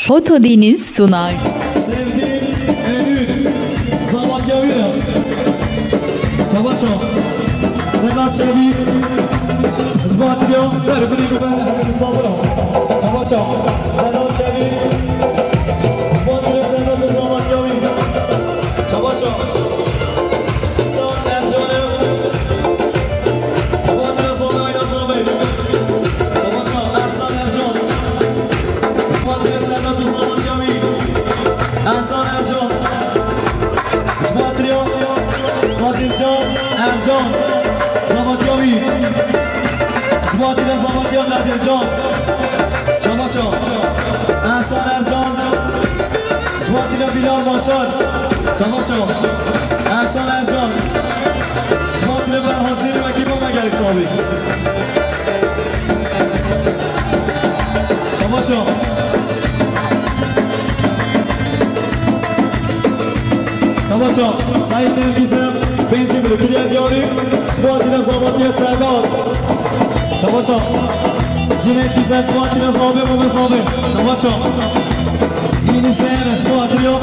Foto Deniz sunar. Sevdiğim Eylül, Zaman Gavina, Çabaşo, Sedat Çebi, Zbatrio, Serbri Güven, Hepimiz Sabır'a, Çabaşo, Sedat Çebi, Zbatrio, Sedat Zaman Gavina, Çabaşo, Can Ercan'ı, Zbatrio Sonra Aynasına Bey, Çabaşo, Ersan Ercan, Zbatrio Sedat Zaman Gavina, Ersan Ercan, Zbatrio, Kadircan, Ercan, Zamatyavi, Zbatrio Zamatyan, Kadircan, Çamaşo, Ersan Ercan, Zbatrio Bilal Başar, Çamaşo, Ersan Ercan, Zbatrio ben hazırım ekibime gerek sahibi. Çamaşo. Çamaşo, Sayın Nergiz'im, Benci Bülükü'ye diyorum, Zbatrio Zamatya Serdar. Çamaşo, Cüneyt Güzel, Zbatrio Zabi, Mehmet Zabi. Çamaşo, yeni izleyen Zbatrio,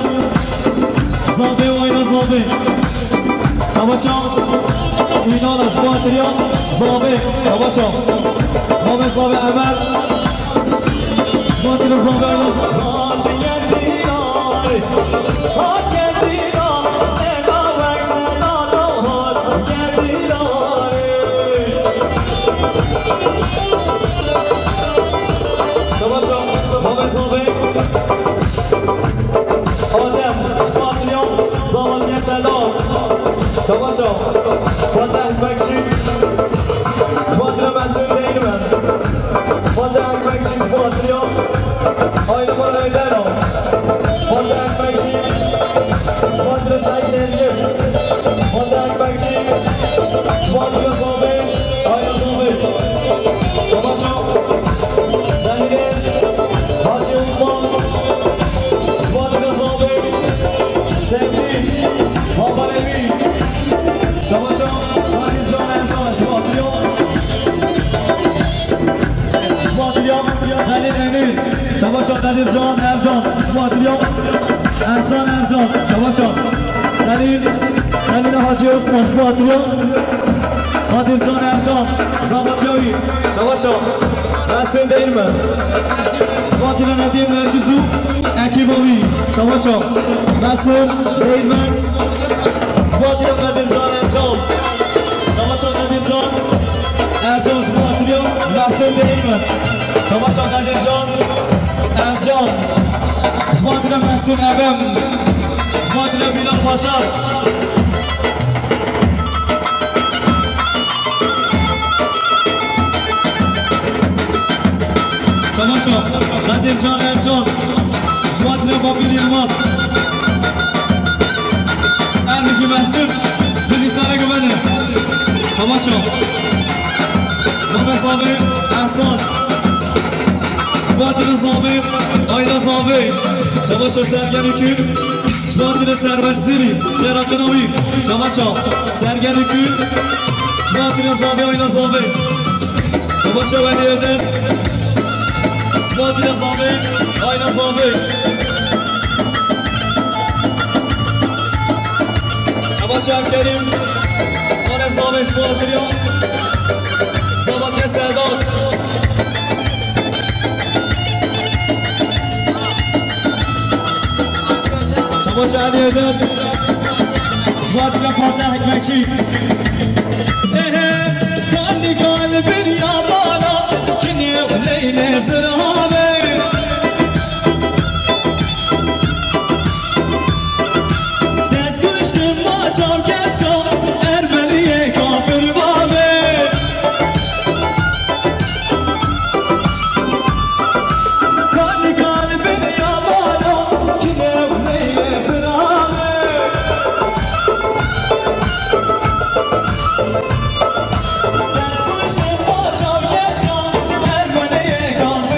Zabi, Oyna Zabi. Çamaşo, Ünal Zbatrio, Zabi. Çamaşo, Mehmet Zabi, Emel. Zbatrio Zabi, Oyna Zabi. Çamaşo, Fatih Bekşi, Fatih'e ben söyleyeyim ben. Fatih Bekşi, Fatih'e, aynı bana öder o. Fatih Bekşi, Fatih'e Sayın Ergez, Fatih Bekşi, Fatih'e Zabi, aynı Zabi. Çamaşo, Deniz, Hacı Osman, Fatih'e Zabi, Sevdi, Habanevi. Çamaşo, Kadircan Ercan, Zbatrio, Halil Emir, Çamaşo, Kadircan Ercan, Zbatrio, Ersan Ercan, Çamaşo, Halil Hacı Osman, Zbatrio, Kadircan Ercan, Zamatyovi, Çamaşo, Ersin Değirmen, Zbatrio Nedim Nergizu, Ekibovi, Çamaşo, Ersin Değirmen, Zbatrio Kadircan Ercan, Çamaşo Kadircan, Ercan Zbatrio, Ersin Değirmen, Çamaşo Kadircan, Ercan, Zbatrio Ersin Ebem, Zbatrio Bilal Başar. Çamaşo Kadircan Ercan, Zbatrio Babil Yılmaz, Ermişim Ersin, Rejisara Güveni, Çamaşo, Mehmet Zabi, Ersan, Zbatrio Zabi, Ayla Zabi, Çamaşo Sergen Ükül, Zbatrio Servet Ziri, Berat Navi, Çamaşo Sergen Ükül, Zbatrio Zabi, Ayla Zabi, Çamaşo Veliye'den, Zbatrio Zabi, Ayla Zabi. Çamaşo Kerim, Kale Zabi, Zbatrio, Zamatya Serdar. Çamaşo Aliye'den, Zbatrio Fatih Ekmekçi. Kalli kalbin yabana, kine uleyle zırhabe. Çam keska, Erbeliye kafir babe. Kalli kalbin yabana, kine uleyle zırhabe. Ders kuştum, çam keska, Erbeliye kafir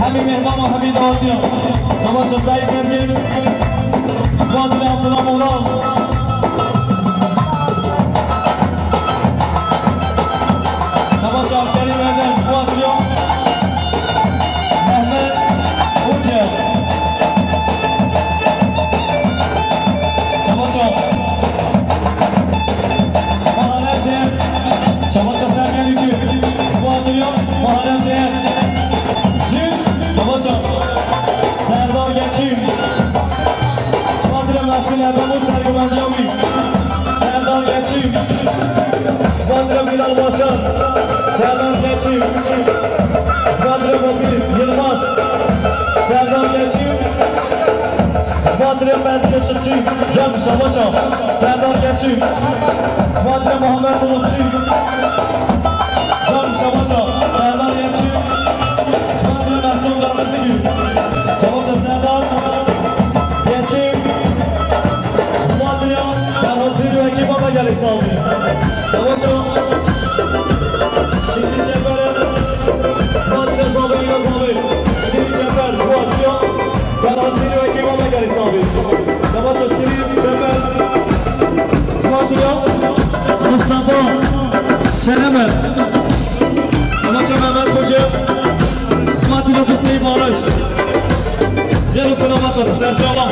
همین مهمان و همین آردیان شما سعید نرگز فاضل عبدالله مولان شما کریم اردن فاضلیان محمد اوجه شما مهارت دیر شما سرگلی که فاضلیان مهارت دیر سردار گچیم فاضل محسن ابامو سرگمندیاوی سردار گچیم فاضل بیلال باشد سردار گچیم فاضل مبین یلماز سردار گچیم فاضل مدکشچیم جمع شما سردار گچیم فاضل محمد بلوخچی جمع شما سردار گچیم فاضل محسن درمزگی شما سردار گچیم فاضلیان دروازی رو اکی بابا گلی سامی شما شکلی شکر فاضل زابه اینا زابه شکلی شکر فاضلیان دروازی رو اکی بابا گلی سامی شما شکلی شکر فاضلیان مصطفى شرمه شما محمد خوشه اسماتی رو بسنی بارش خیر و سلامت داره سرجاما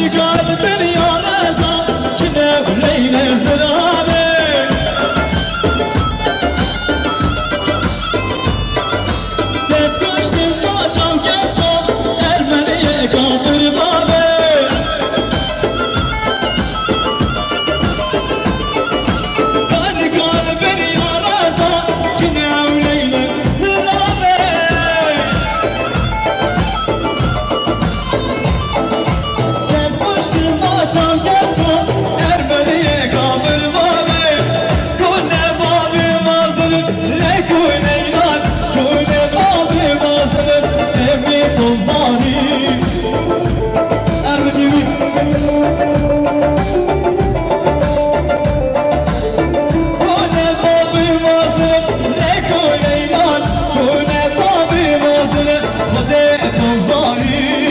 نگاه دنیا رزا که نفرین زرابه دست کشتیم با چام کس کن ارمنی کافر بابه نگاه دنیا رزا که نفرین زرابه چام کس کن ارمنی کافر بابه کنه بابی مازن کنه ایمان کنه بابی مازن امی تنزانی ارمشیوی کنه بابی مازن کنه ایمان کنه بابی مازن خود تنزانی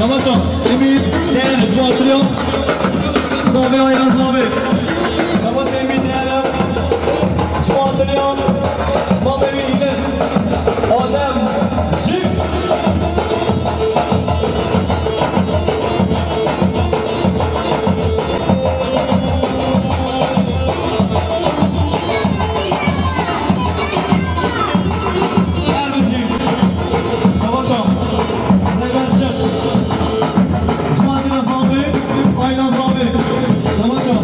شما امید در ازباطلیان صابه آیران صابه شما امید در ازباطلیان ما ببینیدست آدم جیب Aynen abi, tamam.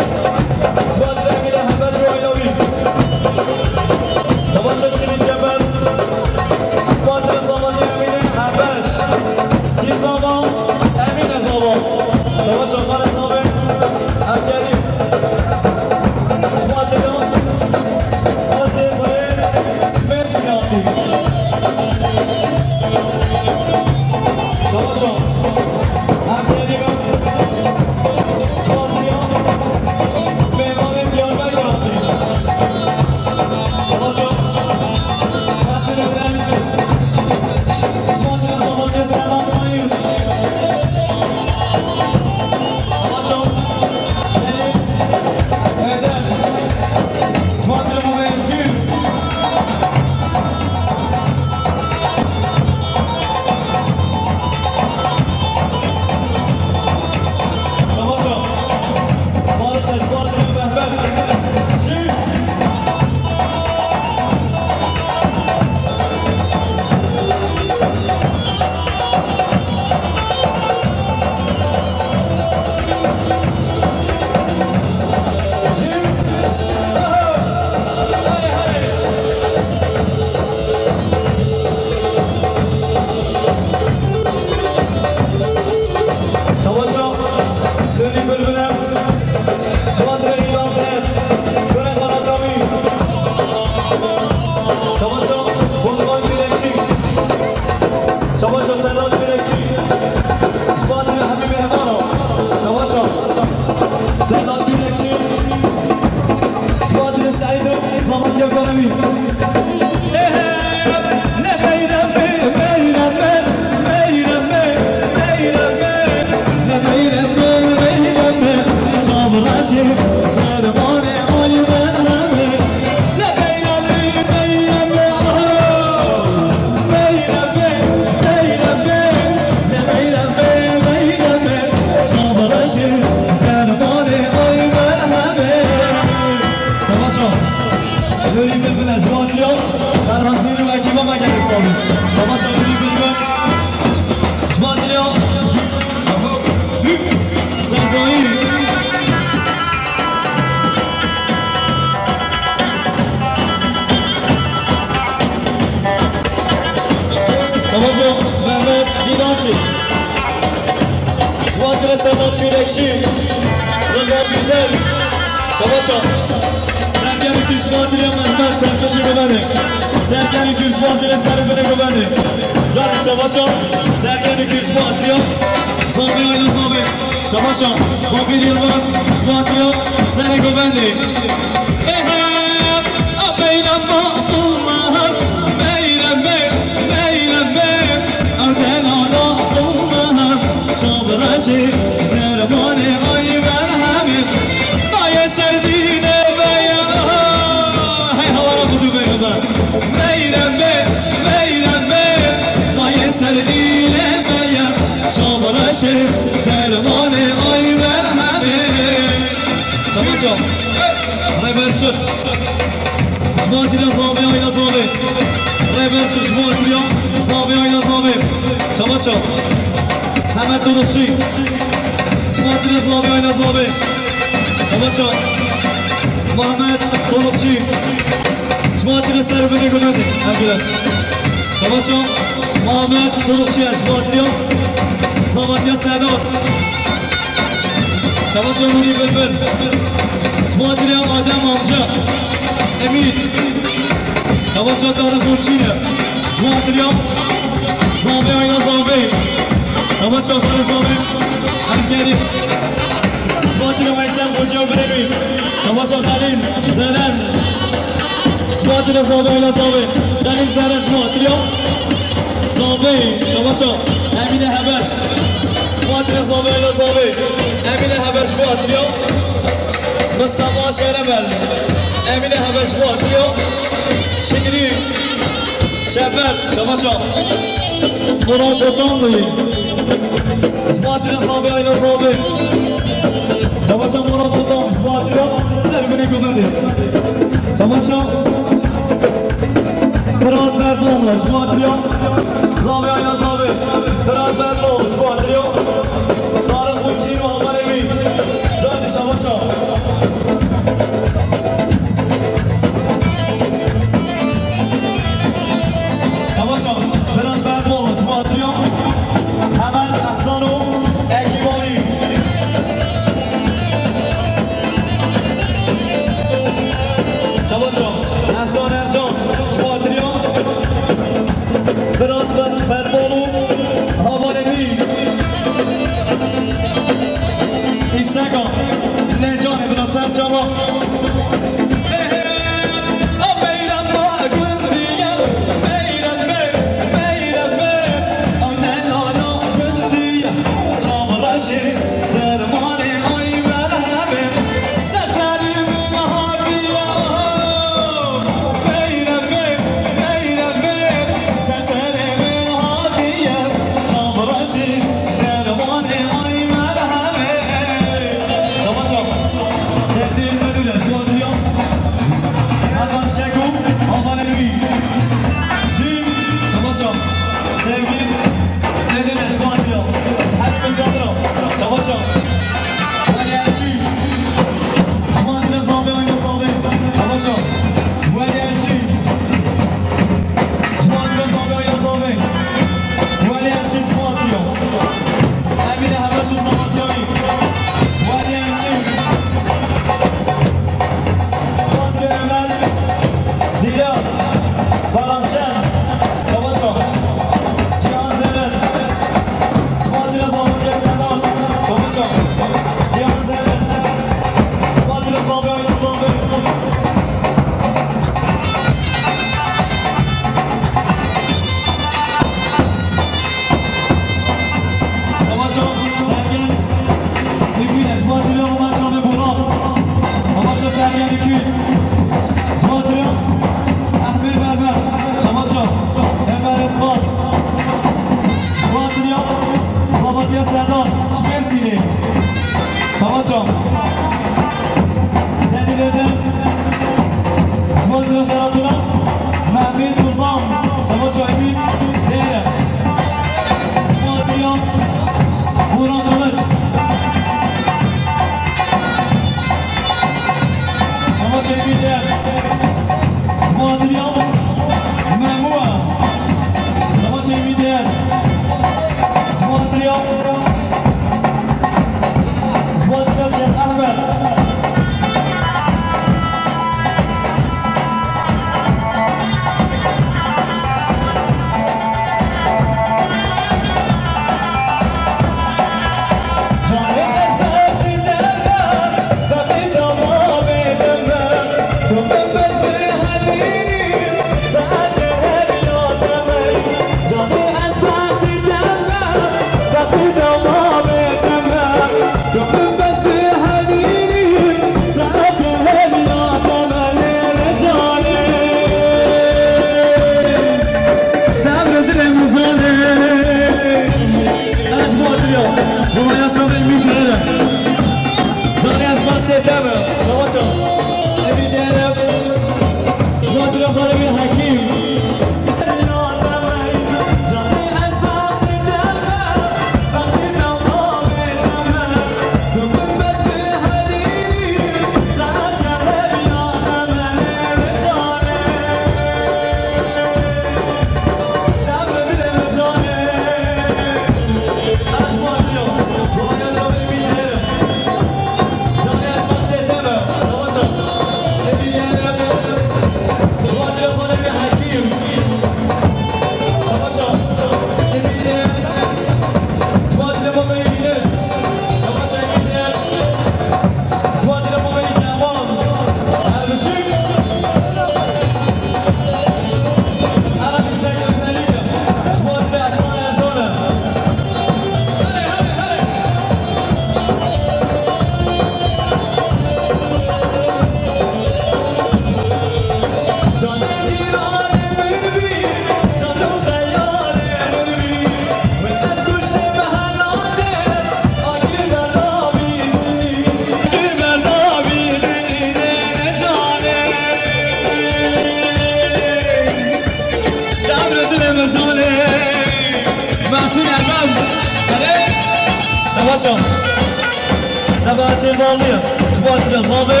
سبعت المالية سبعت الأصابع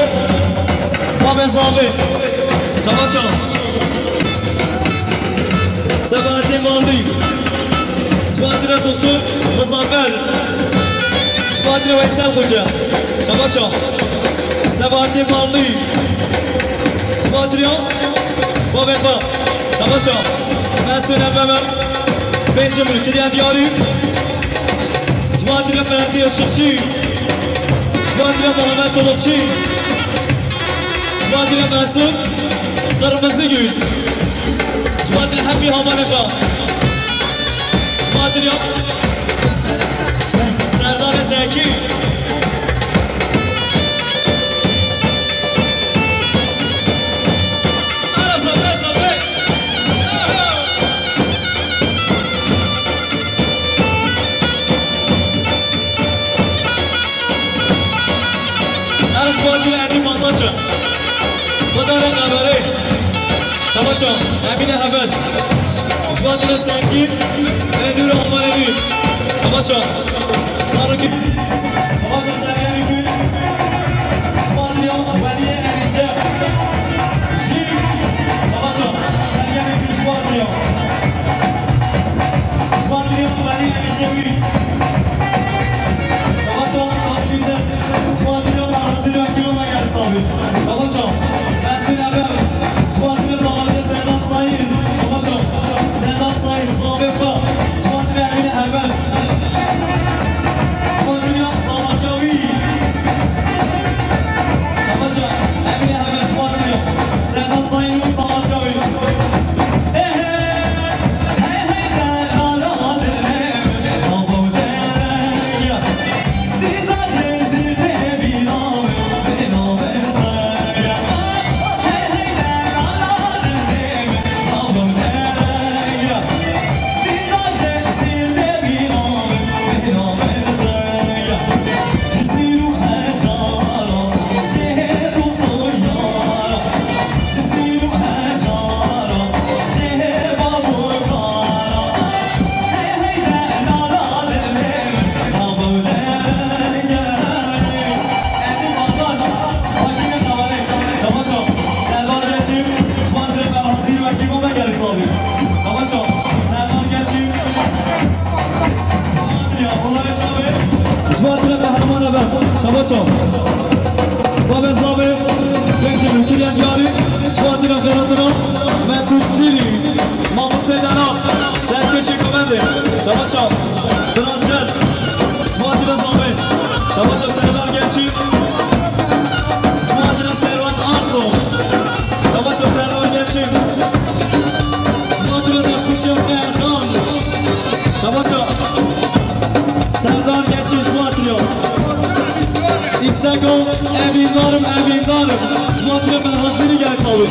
باب الصابع شباشا سبعت المالية سبعت الدكتور مصابر سبعت ويسال خوجة شباشا سبعت المالية سبعت باب الباب شباشا مسؤول الباب بنجمل كريان دياري سبعت الفردي الشخصي سبادريا محمد طلسچی سبادريا مسعود قرمزی گل سبادريا حمی همانفا سبادريا سردار زکی سبادريا عندي منطقة خدار النبري شباشا أمين هبش سبادريا سنگین نور آمانی شباشا تارکی شباشا سنگینی کن سبادريا ولی انیشته شیب شباشا سنگینی کن سبادريا ولی انیشته وی شباشا آبیزه سبادريا شباشا مسئول اول سبادريا زاده سیدان سعید شباشا سیدان سعید ضابطه سبادريا امین هبش سبادريا زامکاوی شباشا بابا زابه بنجي مكيان ياري شواتنا خيراتنا مسعود سيري مامو سيدانا سرکشی کمنده شباشا ترانشد شواتنا زابه شباشا سردار گنچی شواتنا سروان آرسو شباشا سردار گنچی شواتنا دستکشی افغان شباشا سردار گنچی شواتنا İstanbul evindarım Şumatire ben hazırı gel sabi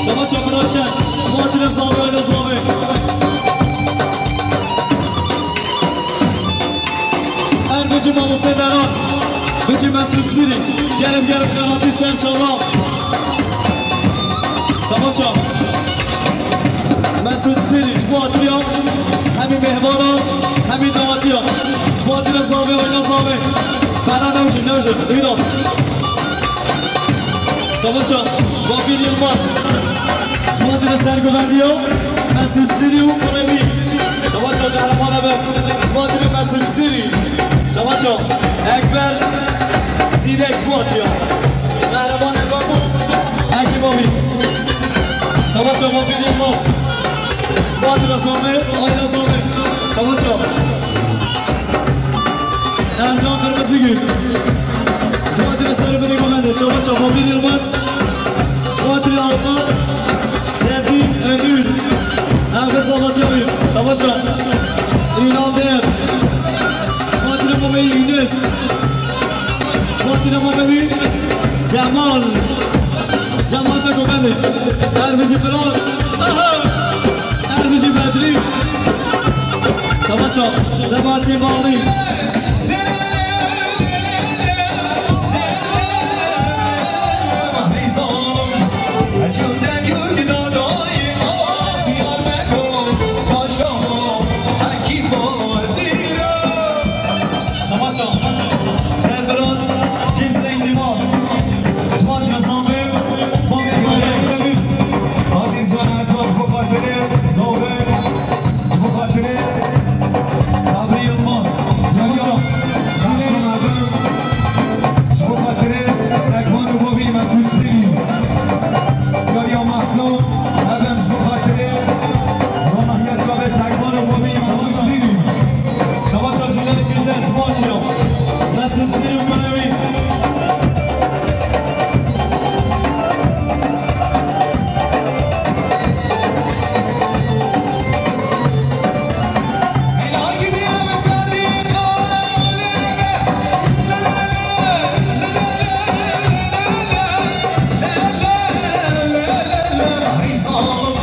Şama şapıraşen Şumatire sabi öyle sabi Erbeci Mahmut Sederan Beci Mesut Siri Gelip kanatı sen şallah Şama şap Mesut Siri Şumatire Hemi mehvana Hemi davatiya Şumatire sabi öyle sabi Bana növşün, buyurun. Çalışın, Babil Yılmaz. Şumatine sergüvendiyor. Mesut Siri Ukrayni. Çalışın, kahraman abi. Şumatine Mesut Siri. Çalışın, Ekber Zirek Şumatıyor. Kahraman abi. Ekim abi. Çalışın, Babil Yılmaz. Şumatine Samet, Ayna Samet. Çalışın. Ercan Kırmızıgül Şumatire Sarıbı'nı komende Şabaşa Babil Yılmaz Şumatire Alman Sevgi Ödül Nefes Alatyayım Şabaşa İlhan Değer Şumatire Mameyi Yunus Şumatire Mameyi Cemal da komende Erbici Bilal Erbici Bedri Şabaşa Sebahattin Bağlı Oh